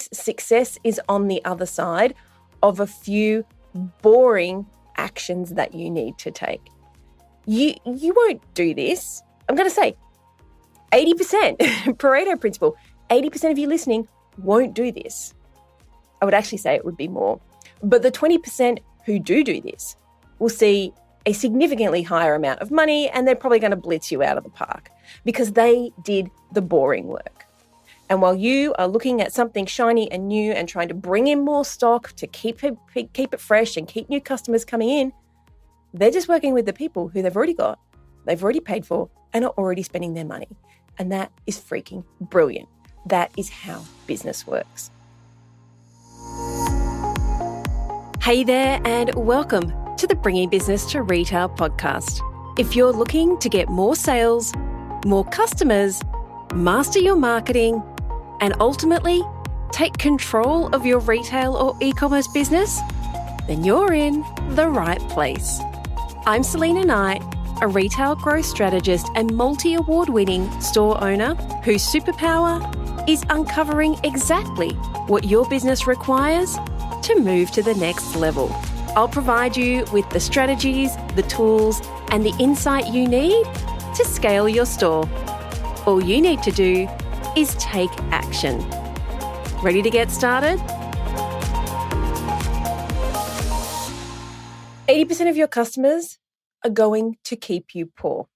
this success is on the other side of a few boring actions that you need to take. You won't do this. I'm going to say 80%, Pareto principle, 80% of you listening won't do this. I would actually say it would be more. But the 20% who do this will see a significantly higher amount of money, and they're probably going to blitz you out of the park because they did the boring work. And while you are looking at something shiny and new and trying to bring in more stock to keep it fresh and keep new customers coming in, they're just working with the people who they've already got, they've already paid for, and are already spending their money. And that is freaking brilliant. That is how business works. Hey there, and welcome to the Bringing Business to Retail podcast. If you're looking to get more sales, more customers, master your marketing, and ultimately take control of your retail or e-commerce business, then you're in the right place. I'm Selena Knight, a retail growth strategist and multi-award-winning store owner whose superpower is uncovering exactly what your business requires to move to the next level. I'll provide you with the strategies, the tools, and the insight you need to scale your store. All you need to do is take action. Ready to get started? 80% of your customers are going to keep you poor.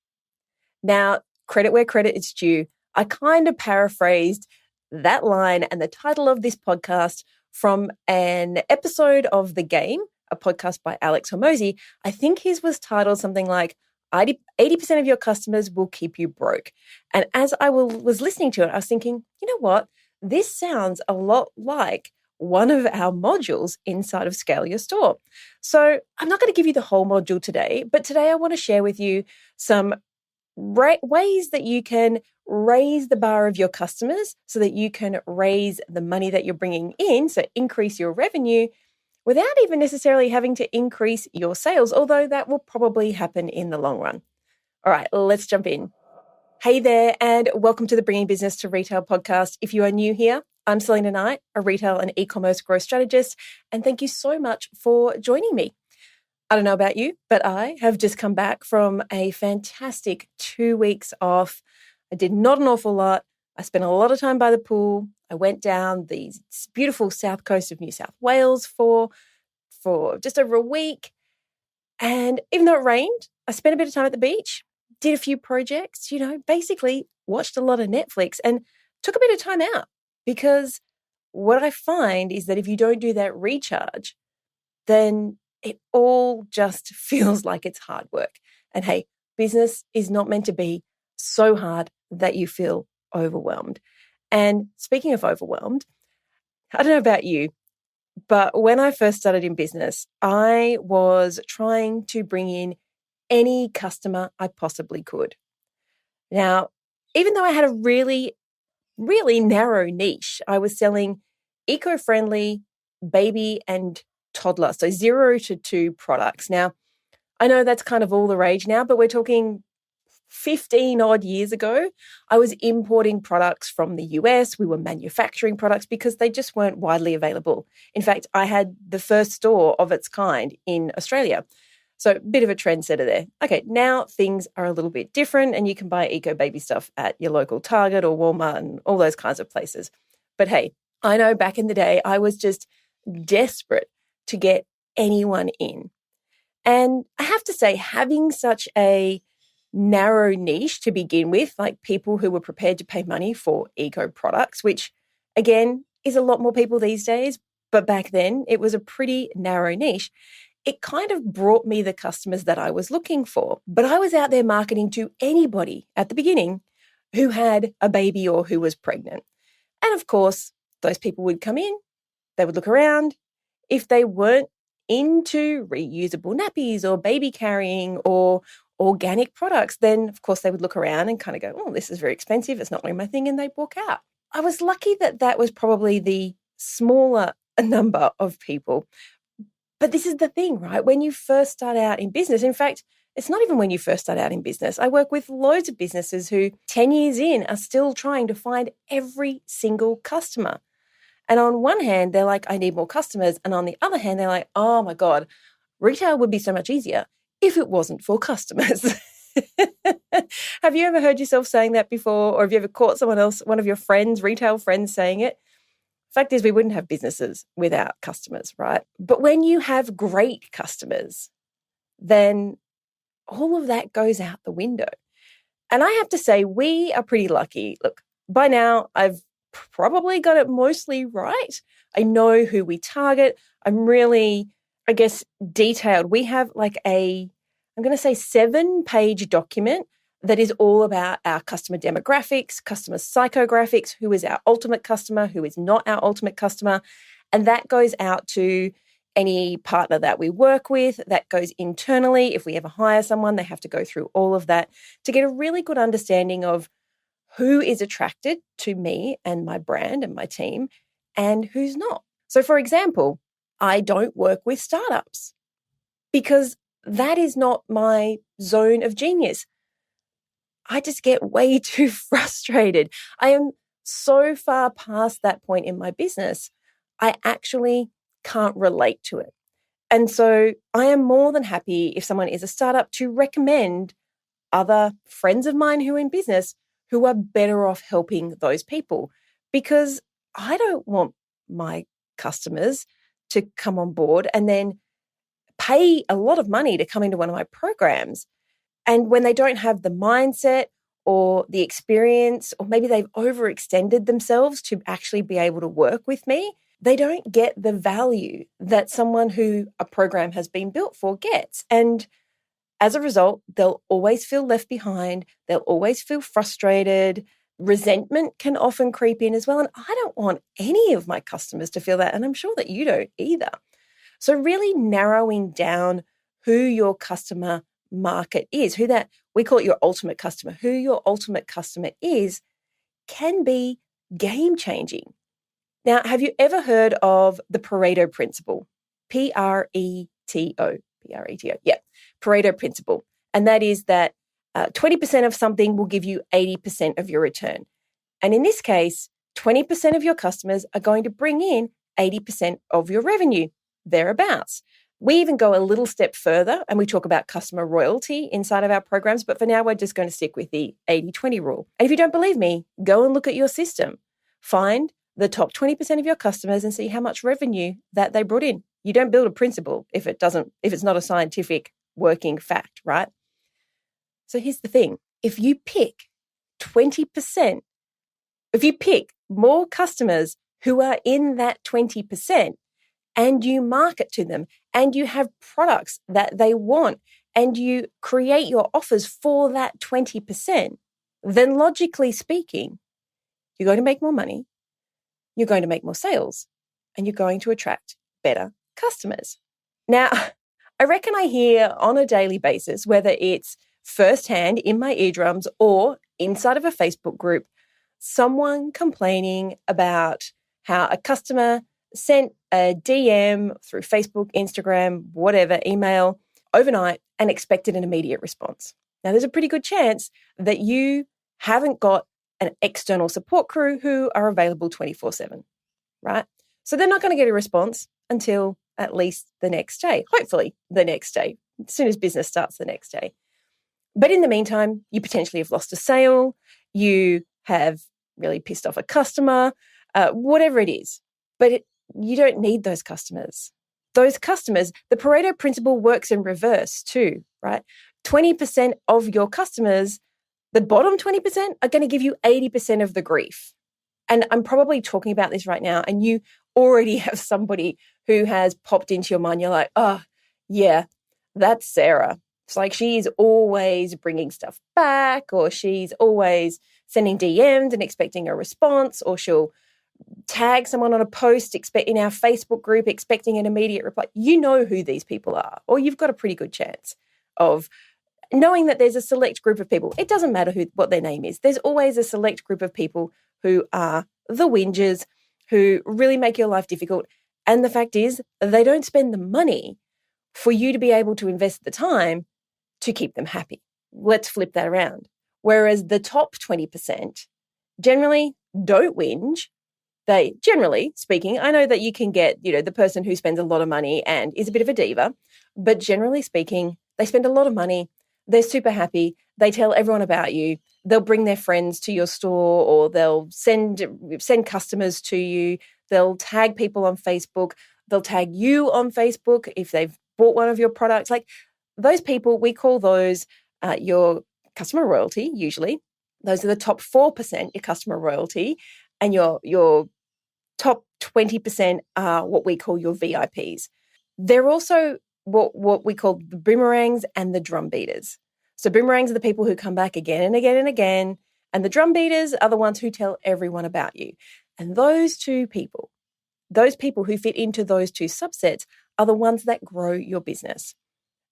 Now, credit where credit is due. I kind of paraphrased that line and the title of this podcast from an episode of The Game, a podcast by Alex Hormozi. I think his was titled something like 80% of your customers will keep you broke. And as I was listening to it, I was thinking, you know what? This sounds a lot like one of our modules inside of Scale Your Store. So I'm not going to give you the whole module today, but today I want to share with you some ways that you can raise the bar of your customers so that you can raise the money that you're bringing in, so increase your revenue, without even necessarily having to increase your sales, although that will probably happen in the long run. All right, let's jump in. Hey there, and welcome to the Bringing Business to Retail podcast. If you are new here, I'm Selena Knight, a retail and e-commerce growth strategist, and thank you so much for joining me. I don't know about you, but I have just come back from a fantastic 2 weeks off. I did not an awful lot. I spent a lot of time by the pool. I went down the beautiful south coast of New South Wales for just over a week. And even though it rained, I spent a bit of time at the beach, did a few projects, basically watched a lot of Netflix and took a bit of time out, because what I find is that if you don't do that recharge, then it all just feels like it's hard work. And hey, business is not meant to be so hard that you feel overwhelmed. And speaking of overwhelmed, I don't know about you, but when I first started in business, I was trying to bring in any customer I possibly could. Now, even though I had a really, really narrow niche, I was selling eco-friendly baby and toddler, so 0 to 2 products. Now, I know that's kind of all the rage now, but we're talking 15 odd years ago, I was importing products from the US. We were manufacturing products because they just weren't widely available. In fact, I had the first store of its kind in Australia. So a bit of a trendsetter there. Okay, now things are a little bit different and you can buy eco baby stuff at your local Target or Walmart and all those kinds of places. But hey, I know back in the day, I was just desperate to get anyone in. And I have to say, having such a narrow niche to begin with, like people who were prepared to pay money for eco products, which again is a lot more people these days, but back then it was a pretty narrow niche. It kind of brought me the customers that I was looking for. But I was out there marketing to anybody at the beginning who had a baby or who was pregnant. And of course, those people would come in, they would look around. If they weren't into reusable nappies or baby carrying or organic products, then of course they would look around and kind of go, oh, this is very expensive, it's not really my thing, and they'd walk out. I was lucky that was probably the smaller number of people. But this is the thing, right? When you first start out in business, in fact, it's not even when you first start out in business. I work with loads of businesses who 10 years in are still trying to find every single customer. And on one hand, they're like, I need more customers. And on the other hand, they're like, oh my God, retail would be so much easier if it wasn't for customers. Have you ever heard yourself saying that before? Or have you ever caught someone else, one of your friends, retail friends, saying it? Fact is, we wouldn't have businesses without customers, right? But when you have great customers, then all of that goes out the window. And I have to say, we are pretty lucky. Look, by now, I've probably got it mostly right. I know who we target. I'm really, I guess, detailed. We have like I'm going to say 7-page document that is all about our customer demographics, customer psychographics, who is our ultimate customer, who is not our ultimate customer. And that goes out to any partner that we work with, that goes internally. If we ever hire someone, they have to go through all of that to get a really good understanding of who is attracted to me and my brand and my team and who's not. So for example, I don't work with startups because that is not my zone of genius. I just get way too frustrated. I am so far past that point in my business, I actually can't relate to it. And so I am more than happy if someone is a startup to recommend other friends of mine who are in business who are better off helping those people, because I don't want my customers to come on board and then pay a lot of money to come into one of my programs. And when they don't have the mindset or the experience, or maybe they've overextended themselves to actually be able to work with me, they don't get the value that someone who a program has been built for gets. And as a result, they'll always feel left behind. They'll always feel frustrated. Resentment can often creep in as well. And I don't want any of my customers to feel that. And I'm sure that you don't either. So really narrowing down who your customer market is, who that, we call it your ultimate customer, who your ultimate customer is, can be game changing. Now, have you ever heard of the Pareto principle? P-R-E-T-O. Yeah, Pareto principle. And that is that 20% of something will give you 80% of your return. And in this case, 20% of your customers are going to bring in 80% of your revenue, thereabouts. We even go a little step further and we talk about customer royalty inside of our programs. But for now, we're just going to stick with the 80-20 rule. And if you don't believe me, go and look at your system. Find the top 20% of your customers and see how much revenue that they brought in. You don't build a principle if it's not a scientific working fact, right? So here's the thing. If you pick 20%, if you pick more customers who are in that 20% and you market to them and you have products that they want and you create your offers for that 20%, then logically speaking, you're going to make more money, you're going to make more sales, and you're going to attract better customers. Now, I reckon I hear on a daily basis, whether it's firsthand in my eardrums or inside of a Facebook group, someone complaining about how a customer sent a DM through Facebook, Instagram, whatever, email overnight and expected an immediate response. Now, there's a pretty good chance that you haven't got an external support crew who are available 24/7, right? So they're not going to get a response until at least the next day, hopefully the next day, as soon as business starts the next day. But in the meantime, you potentially have lost a sale, you have really pissed off a customer, whatever it is. But you don't need those customers. Those customers, the Pareto principle works in reverse too, right? 20% of your customers, the bottom 20% are going to give you 80% of the grief. And I'm probably talking about this right now, and you already have somebody who has popped into your mind. You're like, oh, yeah, that's Sarah. It's like she's always bringing stuff back, or she's always sending DMs and expecting a response, or she'll tag someone on a post in our Facebook group expecting an immediate reply. You know who these people are, or you've got a pretty good chance of knowing that there's a select group of people. It doesn't matter what their name is. There's always a select group of people who are the whingers, who really make your life difficult. And the fact is, they don't spend the money for you to be able to invest the time to keep them happy. Let's flip that around. Whereas the top 20% generally don't whinge, They, generally speaking, I know that you can get, the person who spends a lot of money and is a bit of a diva, but generally speaking, they spend a lot of money. They're super happy. They tell everyone about you. They'll bring their friends to your store, or they'll send customers to you. They'll tag people on Facebook. They'll tag you on Facebook if they've bought one of your products. Like those people, we call those your customer royalty, usually. Those are the top 4%, your customer royalty, and your top 20% are what we call your VIPs. They're also what we call the boomerangs and the drum beaters. So boomerangs are the people who come back again and again and again, and the drum beaters are the ones who tell everyone about you. And those people who fit into those two subsets are the ones that grow your business.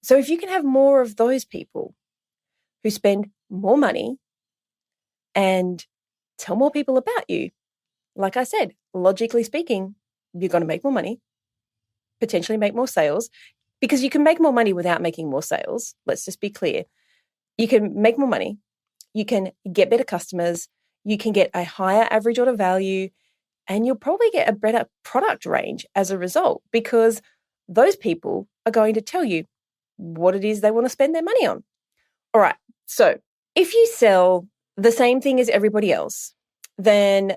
So if you can have more of those people who spend more money and tell more people about you, like I said, logically speaking, you're going to make more money, potentially make more sales, because you can make more money without making more sales. Let's just be clear. You can make more money. You can get better customers. You can get a higher average order value, and you'll probably get a better product range as a result, because those people are going to tell you what it is they want to spend their money on. All right. So if you sell the same thing as everybody else, then,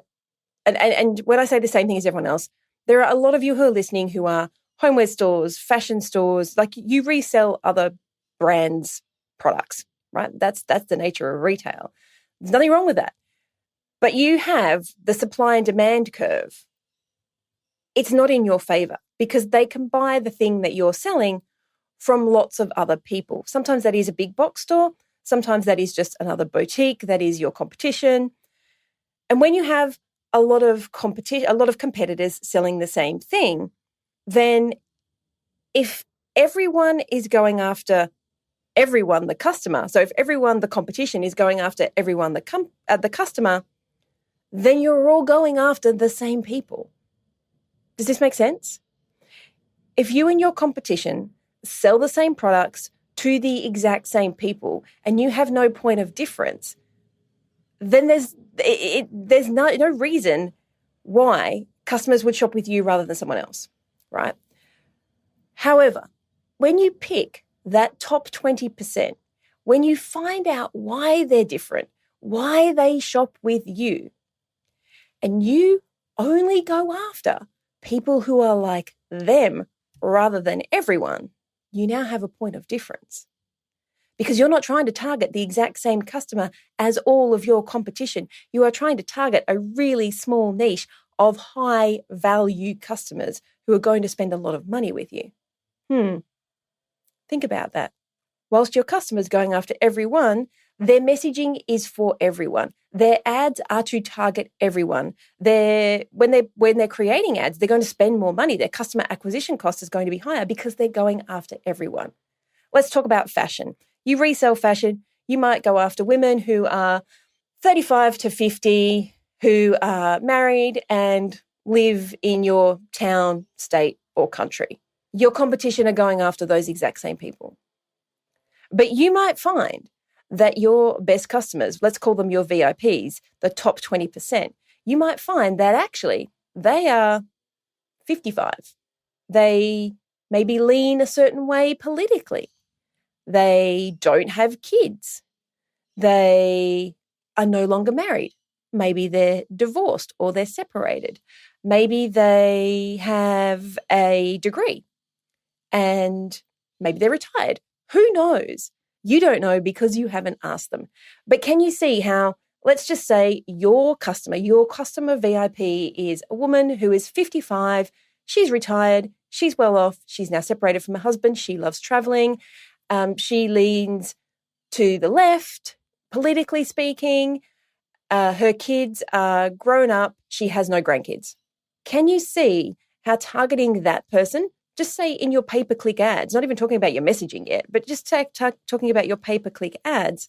and when I say the same thing as everyone else, there are a lot of you who are listening who are homeware stores, fashion stores, like you resell other brands' products, right? That's the nature of retail. There's nothing wrong with that. But you have the supply and demand curve. It's not in your favor because they can buy the thing that you're selling from lots of other people. Sometimes that is a big box store. Sometimes that is just another boutique. That is your competition. And when you have a lot of competitors selling the same thing, then if everyone is going after everyone, the customer, so if everyone, the competition, is going after everyone, the customer, then you're all going after the same people. Does this make sense? If you and your competition sell the same products to the exact same people and you have no point of difference, then there's no reason why customers would shop with you rather than someone else, right? However, when you pick that top 20%, when you find out why they're different, why they shop with you, and you only go after people who are like them rather than everyone, you now have a point of difference. Because you're not trying to target the exact same customer as all of your competition. You are trying to target a really small niche of high value customers who are going to spend a lot of money with you. Think about that. Whilst your customer's going after everyone, their messaging is for everyone. Their ads are to target everyone. When they're creating ads, they're going to spend more money. Their customer acquisition cost is going to be higher because they're going after everyone. Let's talk about fashion. You resell fashion, you might go after women who are 35 to 50, who are married and live in your town, state, or country. Your competition are going after those exact same people. But you might find that your best customers, let's call them your VIPs, the top 20%, you might find that actually they are 55. They maybe lean a certain way politically. They don't have kids. They are no longer married. Maybe they're divorced or they're separated. Maybe they have a degree and maybe they're retired. Who knows? You don't know because you haven't asked them. But can you see how, let's just say your customer VIP is a woman who is 55, she's retired, she's well off, she's now separated from her husband, she loves traveling, she leans to the left, politically speaking, her kids are grown up, she has no grandkids. Can you see how targeting that person, just say in your pay-per-click ads, not even talking about your messaging yet, but just talking about your pay-per-click ads,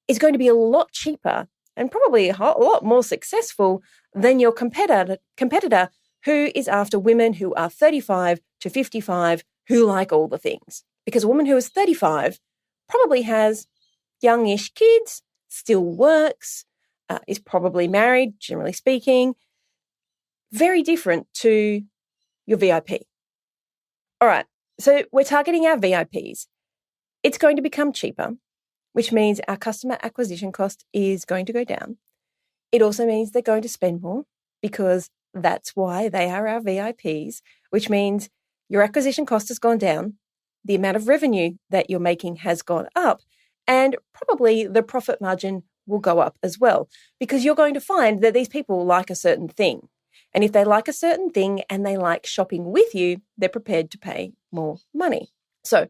is going to be a lot cheaper and probably a lot more successful than your competitor who is after women who are 35 to 55 who like all the things. Because a woman who is 35 probably has youngish kids, still works, is probably married, generally speaking, very different to your VIP. All right, so we're targeting our VIPs. It's going to become cheaper, which means our customer acquisition cost is going to go down. It also means they're going to spend more because that's why they are our VIPs, which means your acquisition cost has gone down, the amount of revenue that you're making has gone up, and probably the profit margin will go up as well, because you're going to find that these people like a certain thing. And if they like a certain thing and they like shopping with you, they're prepared to pay more money. So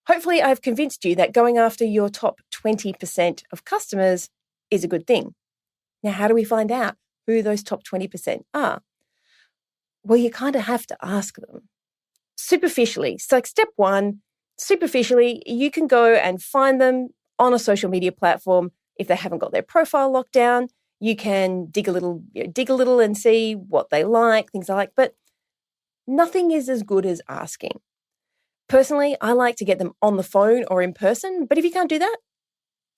hopefully I've convinced you that going after your top 20% of customers is a good thing. Now, how do we find out who those top 20% are? Well, you kind of have to ask them superficially. So like step one, superficially, you can go and find them on a social media platform. If they haven't got their profile locked down, you can dig a little and see what they like, things I like, but nothing is as good as asking. Personally, I like to get them on the phone or in person, but if you can't do that,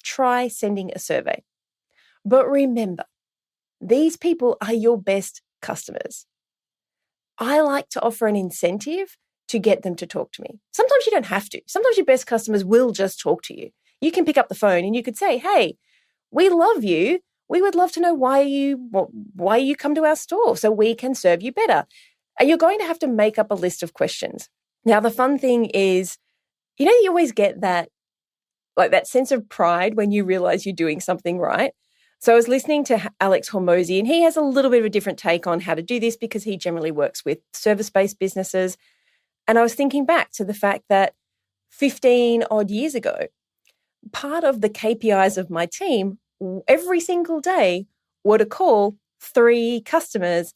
try sending a survey. But remember, these people are your best customers. I like to offer an incentive to get them to talk to me. Sometimes you don't have to. Sometimes your best customers will just talk to you. You can pick up the phone and you could say, hey, we love you. We would love to know why you come to our store so we can serve you better. And you're going to have to make up a list of questions. Now, the fun thing is, you always get that sense of pride when you realize you're doing something right. So I was listening to Alex Hormozi, and he has a little bit of a different take on how to do this because he generally works with service-based businesses. And I was thinking back to the fact that 15 odd years ago, part of the KPIs of my team every single day were to call 3 customers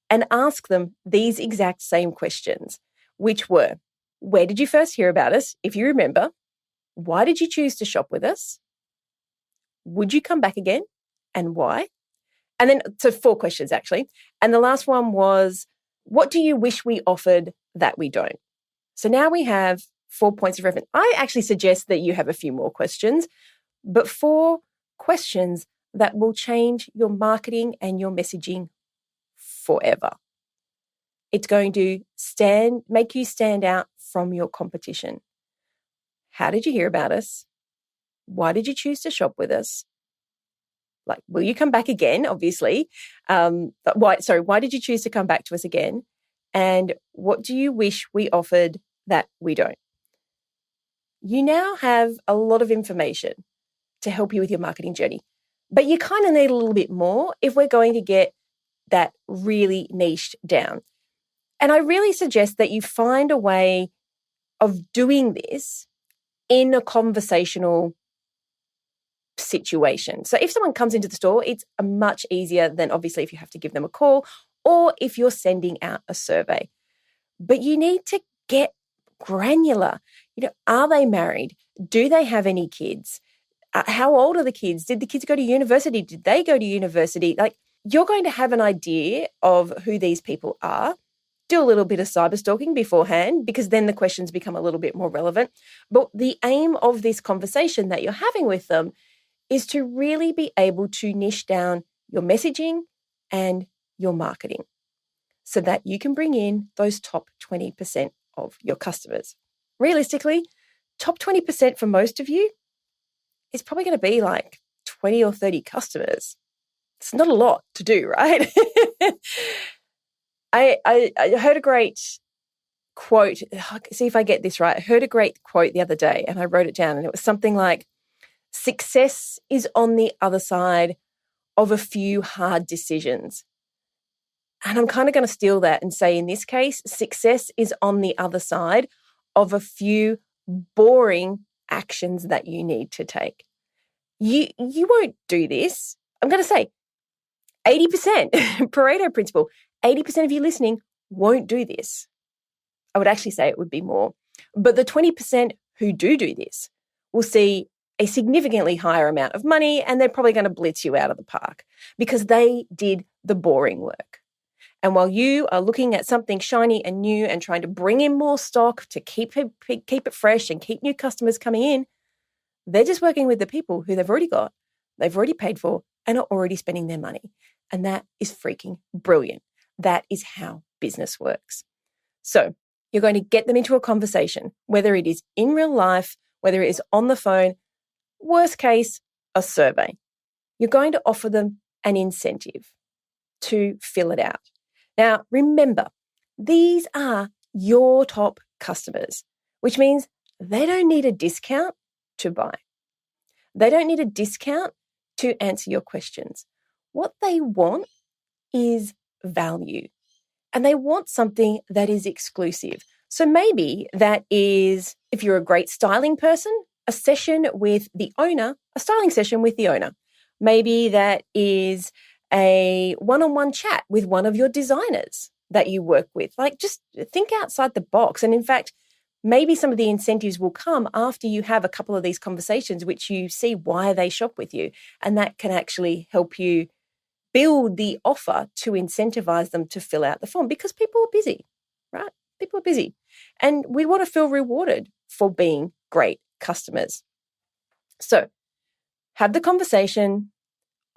and ask them these exact same questions, which were, where did you first hear about us, if you remember? Why did you choose to shop with us? Would you come back again? And why? And then, so 4 questions actually. And the last one was, what do you wish we offered that we don't? So now we have 4 points of reference. I actually suggest that you have a few more questions, but 4 questions that will change your marketing and your messaging forever. It's going to make you stand out from your competition. How did you hear about us? Why did you choose to shop with us? Will you come back again, obviously? Why did you choose to come back to us again? And what do you wish we offered that we don't? You now have a lot of information to help you with your marketing journey, but you kind of need a little bit more if we're going to get that really niched down. And I really suggest that you find a way of doing this in a conversational situation. So if someone comes into the store, it's much easier than obviously if you have to give them a call or if you're sending out a survey. But you need to get granular. Are they married? Do they have any kids? How old are the kids? Did the kids go to university? Did they go to university? You're going to have an idea of who these people are. Do a little bit of cyber stalking beforehand, because then the questions become a little bit more relevant. But the aim of this conversation that you're having with them is to really be able to niche down your messaging and your marketing so that you can bring in those top 20% of your customers. Realistically, top 20% for most of you is probably going to be 20 or 30 customers. It's not a lot to do, right? I heard a great quote. See if I get this right. I heard a great quote the other day and I wrote it down, and it was something like, success is on the other side of a few hard decisions. And I'm kind of going to steal that and say, in this case, success is on the other side of a few boring actions that you need to take. You won't do this. I'm going to say 80%, Pareto principle, 80% of you listening won't do this. I would actually say it would be more. But the 20% who do this will see a significantly higher amount of money, and they're probably going to blitz you out of the park because they did the boring work. And while you are looking at something shiny and new and trying to bring in more stock to keep it fresh and keep new customers coming in, they're just working with the people who they've already got, they've already paid for, and are already spending their money. And that is freaking brilliant. That is how business works. So you're going to get them into a conversation, whether it is in real life, whether it is on the phone, worst case, a survey. You're going to offer them an incentive to fill it out. Now, remember, these are your top customers, which means they don't need a discount to buy. They don't need a discount to answer your questions. What they want is value, and they want something that is exclusive. So maybe that is, if you're a great styling person, a session with the owner, a styling session with the owner. Maybe that is a one-on-one chat with one of your designers that you work with. Like, just think outside the box. And in fact, maybe some of the incentives will come after you have a couple of these conversations, which you see why they shop with you. And that can actually help you build the offer to incentivize them to fill out the form, because people are busy, right? People are busy. And we want to feel rewarded for being great customers. So have the conversation,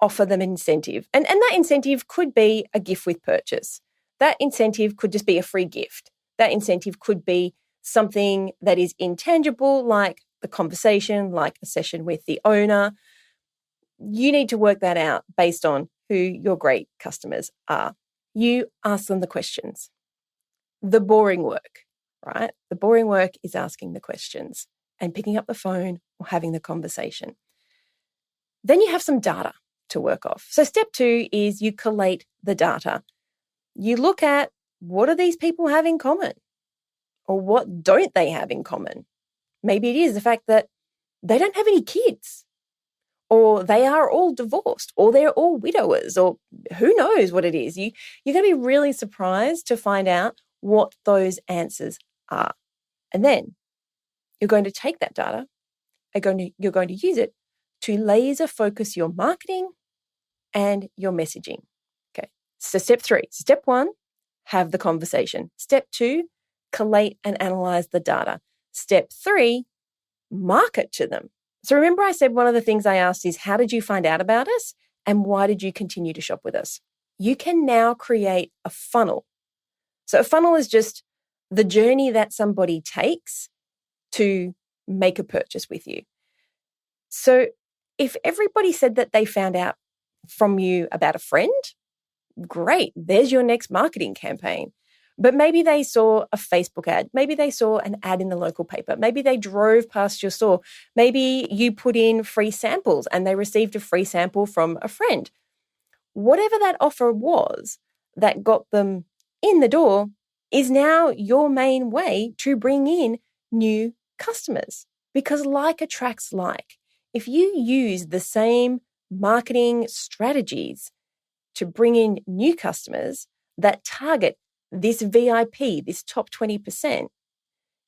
offer them an incentive. And that incentive could be a gift with purchase. That incentive could just be a free gift. That incentive could be something that is intangible, like the conversation, like a session with the owner. You need to work that out based on who your great customers are. You ask them the questions. The boring work, right? The boring work is asking the questions and picking up the phone or having the conversation. Then you have some data to work off. So step 2 is you collate the data. You look at, what do these people have in common? Or what don't they have in common? Maybe it is the fact that they don't have any kids, or they are all divorced, or they're all widowers, or who knows what it is. You're going to be really surprised to find out what those answers are. And then you're going to take that data, you're going to use it to laser focus your marketing and your messaging. Okay, so step 3. Step 1, have the conversation. Step 2, collate and analyze the data. Step 3, market to them. So remember I said one of the things I asked is, how did you find out about us and why did you continue to shop with us? You can now create a funnel. So a funnel is just the journey that somebody takes to make a purchase with you. So if everybody said that they found out from you about a friend, great, there's your next marketing campaign. But maybe they saw a Facebook ad. Maybe they saw an ad in the local paper. Maybe they drove past your store. Maybe you put in free samples and they received a free sample from a friend. Whatever that offer was that got them in the door is now your main way to bring in new customers, because like attracts like. If you use the same marketing strategies to bring in new customers that target this VIP, this top 20%,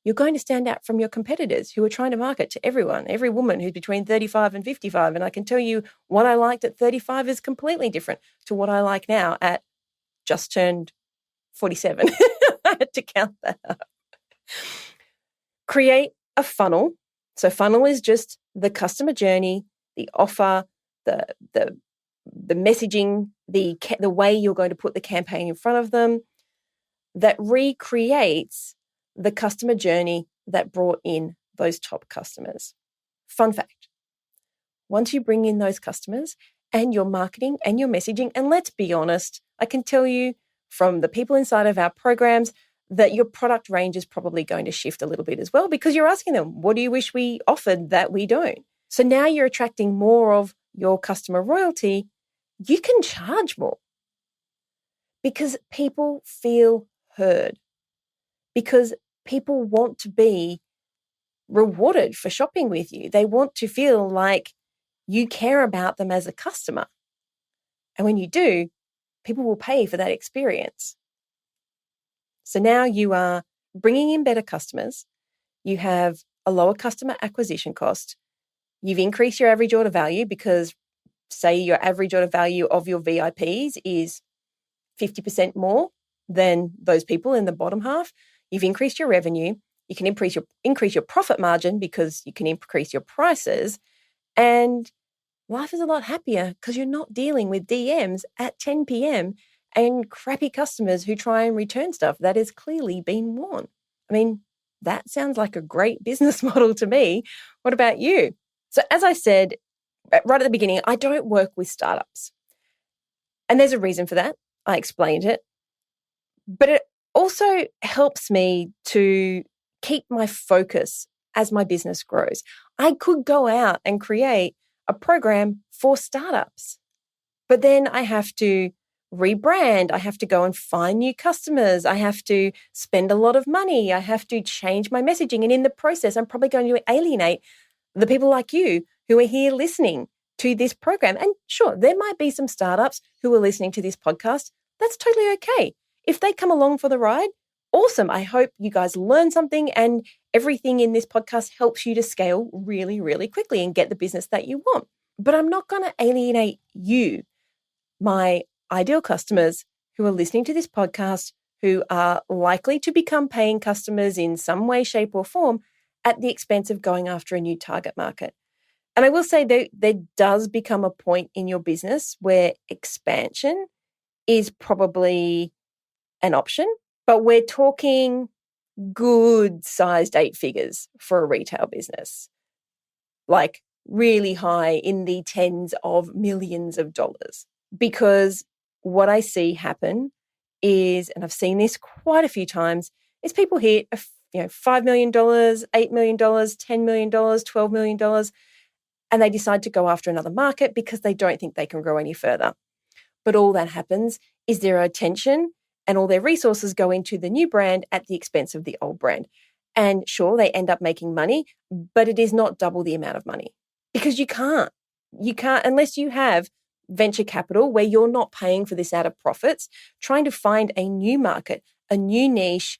you're going to stand out from your competitors who are trying to market to everyone, every woman who's between 35 and 55. And I can tell you what I liked at 35 is completely different to what I like now at just turned 47. I had to count that up. Create a funnel. So funnel is just the customer journey, the offer, the messaging, the way you're going to put the campaign in front of them, that recreates the customer journey that brought in those top customers. Fun fact, once you bring in those customers and your marketing and your messaging, and let's be honest, I can tell you from the people inside of our programs that your product range is probably going to shift a little bit as well, because you're asking them, what do you wish we offered that we don't? So now you're attracting more of your customer royalty. You can charge more because people feel heard, because people want to be rewarded for shopping with you. They want to feel like you care about them as a customer. And when you do, people will pay for that experience. So now you are bringing in better customers. You have a lower customer acquisition cost. You've increased your average order value because, say, your average order value of your VIPs is 50% more than those people in the bottom half. You've increased your revenue. You can increase your profit margin because you can increase your prices. And life is a lot happier because you're not dealing with DMs at 10 p.m. and crappy customers who try and return stuff that has clearly been worn. I mean, that sounds like a great business model to me. What about you? So as I said right at the beginning, I don't work with startups. And there's a reason for that. I explained it. But it also helps me to keep my focus as my business grows. I could go out and create a program for startups, but then I have to rebrand. I have to go and find new customers. I have to spend a lot of money. I have to change my messaging. And in the process, I'm probably going to alienate the people like you who are here listening to this program. And sure, there might be some startups who are listening to this podcast. That's totally okay. If they come along for the ride, awesome. I hope you guys learn something and everything in this podcast helps you to scale really, really quickly and get the business that you want. But I'm not going to alienate you, my ideal customers who are listening to this podcast, who are likely to become paying customers in some way, shape, or form at the expense of going after a new target market. And I will say that there does become a point in your business where expansion is probably an option, but we're talking good sized 8 figures for a retail business, like really high in the tens of millions of dollars. Because what I see happen is, and I've seen this quite a few times, is people hit $5 million, $8 million, $10 million, $12 million, and they decide to go after another market because they don't think they can grow any further. But all that happens is their attention and all their resources go into the new brand at the expense of the old brand. And sure, they end up making money, but it is not double the amount of money because you can't unless you have venture capital where you're not paying for this out of profits, trying to find a new market, a new niche,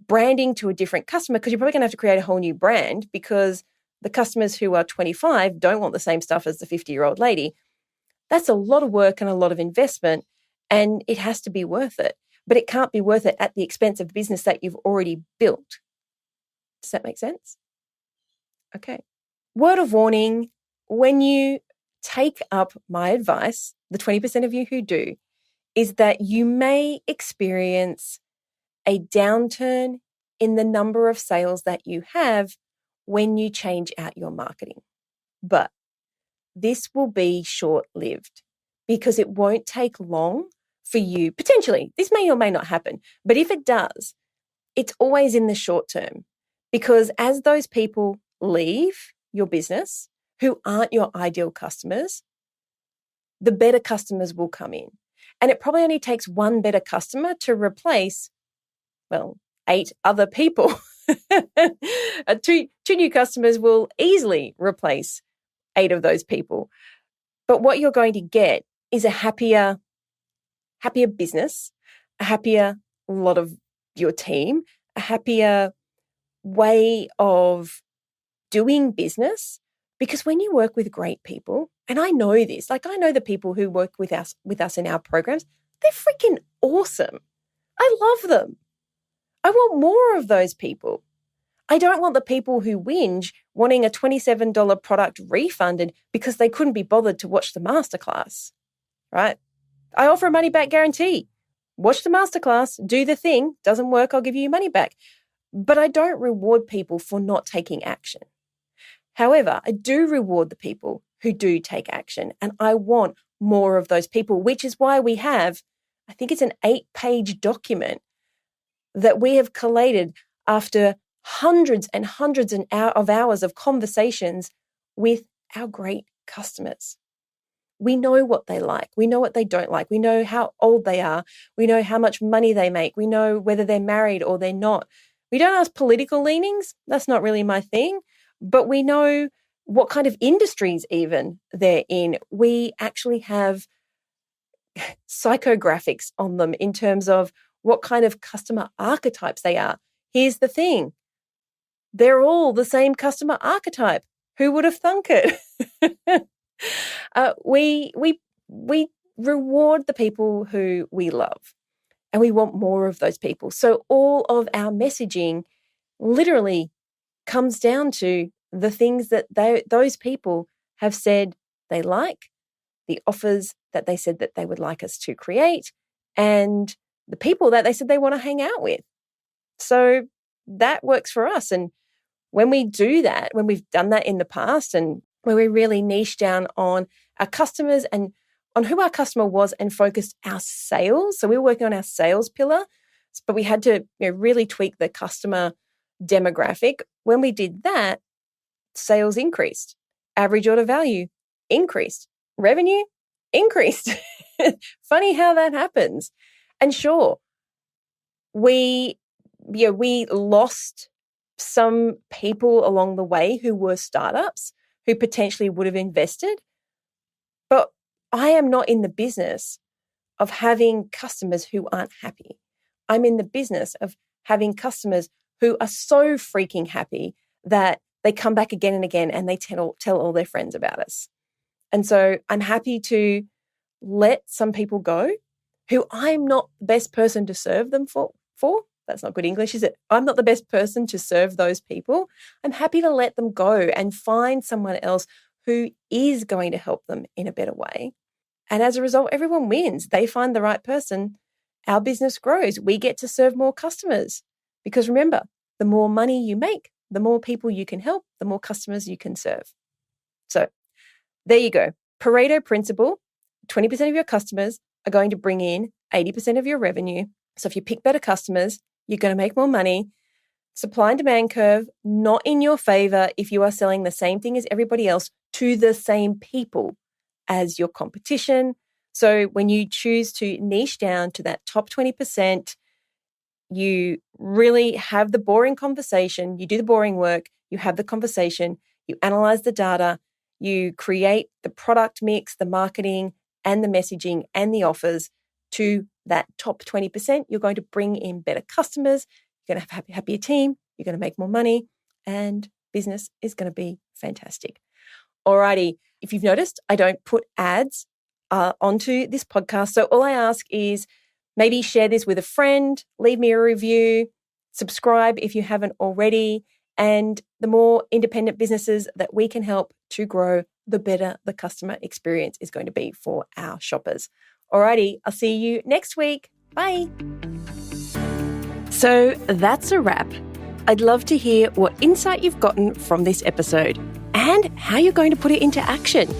branding to a different customer, because you're probably going to have to create a whole new brand because the customers who are 25 don't want the same stuff as the 50-year-old lady. That's a lot of work and a lot of investment, and it has to be worth it. But it can't be worth it at the expense of business that you've already built. Does that make sense? Okay. Word of warning, when you take up my advice, the 20% of you who do, is that you may experience a downturn in the number of sales that you have when you change out your marketing. But this will be short-lived because it won't take long for you. Potentially, this may or may not happen, but if it does, it's always in the short term because as those people leave your business who aren't your ideal customers, the better customers will come in. And it probably only takes one better customer to replace, 8 other people. Two new customers will easily replace 8 of those people. But what you're going to get is a happier business, a happier lot of your team, a happier way of doing business. Because when you work with great people, and I know this, I know the people who work with us in our programs, they're freaking awesome. I love them. I want more of those people. I don't want the people who whinge wanting a $27 product refunded because they couldn't be bothered to watch the masterclass, right? I offer a money-back guarantee. Watch the masterclass, do the thing, doesn't work, I'll give you your money back. But I don't reward people for not taking action. However, I do reward the people who do take action, and I want more of those people, which is why we have, I think it's an 8-page document that we have collated after hundreds and hundreds of hours of conversations with our great customers. We know what they like. We know what they don't like. We know how old they are. We know how much money they make. We know whether they're married or they're not. We don't ask political leanings. That's not really my thing. But we know what kind of industries even they're in. We actually have psychographics on them in terms of what kind of customer archetypes they are. Here's the thing. They're all the same customer archetype. Who would have thunk it? We reward the people who we love, and we want more of those people. So all of our messaging literally comes down to the things that those people have said they like, the offers that they said that they would like us to create, and the people that they said they want to hang out with. So that works for us. And when we do that, when we've done that in the past and where we really niche down on our customers and on who our customer was and focused our sales. So we were working on our sales pillar, but we had to really tweak the customer demographic. When we did that, sales increased, average order value increased, revenue increased. Funny how that happens. And sure, we lost some people along the way who were startups who potentially would have invested. But I am not in the business of having customers who aren't happy. I'm in the business of having customers who are so freaking happy that they come back again and again and they tell all their friends about us. And so I'm happy to let some people go who I'm not the best person to serve them for. That's not good English, is it? I'm not the best person to serve those people. I'm happy to let them go and find someone else who is going to help them in a better way. And as a result, everyone wins. They find the right person. Our business grows. We get to serve more customers. Because remember, the more money you make, the more people you can help, the more customers you can serve. So there you go. Pareto principle, 20% of your customers are going to bring in 80% of your revenue. So if you pick better customers, you're going to make more money. Supply and demand curve, not in your favor if you are selling the same thing as everybody else to the same people as your competition. So when you choose to niche down to that top 20%, you really have the boring conversation, you do the boring work, you have the conversation, you analyze the data, you create the product mix, the marketing and the messaging and the offers to that top 20%. You're going to bring in better customers, you're going to have a happier team, you're going to make more money, and business is going to be fantastic. Alrighty, if you've noticed, I don't put ads onto this podcast. So all I ask is maybe share this with a friend, leave me a review, subscribe if you haven't already. And the more independent businesses that we can help to grow, the better the customer experience is going to be for our shoppers. Alrighty, I'll see you next week. Bye. So that's a wrap. I'd love to hear what insight you've gotten from this episode and how you're going to put it into action.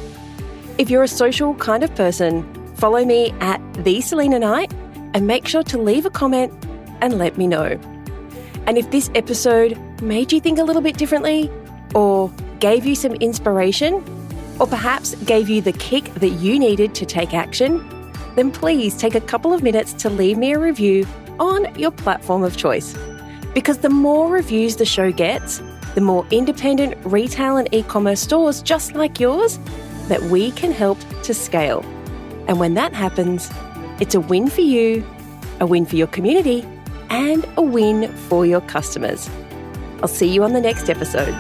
If you're a social kind of person, follow me at TheSelena and make sure to leave a comment and let me know. And if this episode made you think a little bit differently, or gave you some inspiration, or perhaps gave you the kick that you needed to take action, then please take a couple of minutes to leave me a review on your platform of choice. Because the more reviews the show gets, the more independent retail and e-commerce stores just like yours that we can help to scale. And when that happens, it's a win for you, a win for your community, and a win for your customers. I'll see you on the next episode.